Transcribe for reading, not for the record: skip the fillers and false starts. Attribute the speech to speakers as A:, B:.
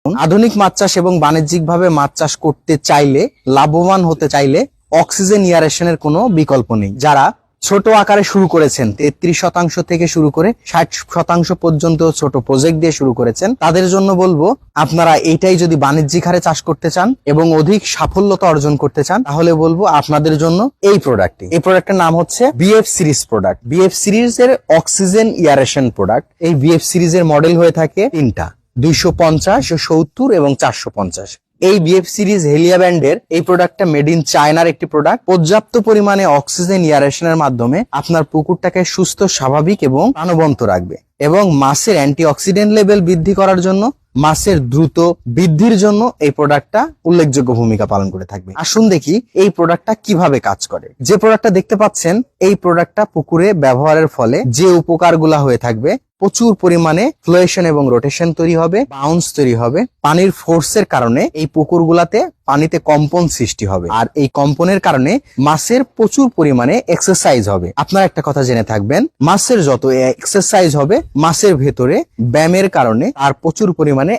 A: আধুনিক মাছ চাষ এবং বাণিজ্যিকভাবে মাছ চাষ করতে চাইলে, লাভবান হতে চাইলে অক্সিজেন এয়ারেশনের কোনো বিকল্প নেই। যারা ছোট আকারে শুরু করেছেন, 33% থেকে শুরু করে 60% পর্যন্ত ছোট প্রজেক্ট দিয়ে শুরু করেছেন, তাদের জন্য বলবো আপনারা এইটাই যদি বাণিজ্যিক হারে চাষ করতে চান এবং অধিক সাফল্যতা অর্জন করতে চান, তাহলে বলবো আপনাদের জন্য এই প্রোডাক্টটি। এই প্রোডাক্টের নাম হচ্ছে বিএফ সিরিজ প্রোডাক্ট। বিএফ সিরিজের অক্সিজেন এয়ারেশন প্রোডাক্ট। এই বিএফ সিরিজের মডেল হয়ে থাকে তিনটা, 250, 270 এবং 450। এই বিএফ সিরিজ হেলিয়া ব্যান্ডের এই প্রোডাক্টটা মেড ইন চায়নার একটি প্রোডাক্ট। পর্যাপ্ত পরিমাণে অক্সিজেন এয়ারেশনের মাধ্যমে আপনার পুকুরটাকে সুস্থ, স্বাভাবিক এবং প্রাণবন্ত রাখবে এবং মাছের অ্যান্টিঅক্সিডেন্ট লেভেল বৃদ্ধি করার জন্য, মাছের দ্রুত বৃদ্ধির জন্য এই প্রোডাক্টটা উল্লেখযোগ্য ভূমিকা পালন করে থাকবে। আসুন দেখি এই প্রোডাক্টটা কিভাবে কাজ করে। যে প্রোডাক্টটা দেখতে পাচ্ছেন, এই প্রোডাক্টটা পুকুরে ব্যবহারের ফলে যে উপকারগুলা হয়ে থাকবে, প্রচুর পরিমাণে ফ্লোয়েশন এবং রোটেশন তৈরি হবে, বাউন্স তৈরি হবে। পানির ফোর্সের কারণে এই পুকুরগুলাতে পানিতে কম্পন সৃষ্টি হবে, আর এই কম্পনের কারণে মাছের প্রচুর পরিমাণে এক্সারসাইজ হবে। আপনারা একটা কথা জেনে থাকবেন, মাছের যত এক্সারসাইজ হবে, মাছের ভেতরে ব্যায়ামের কারণে তার প্রচুর পরিমাণে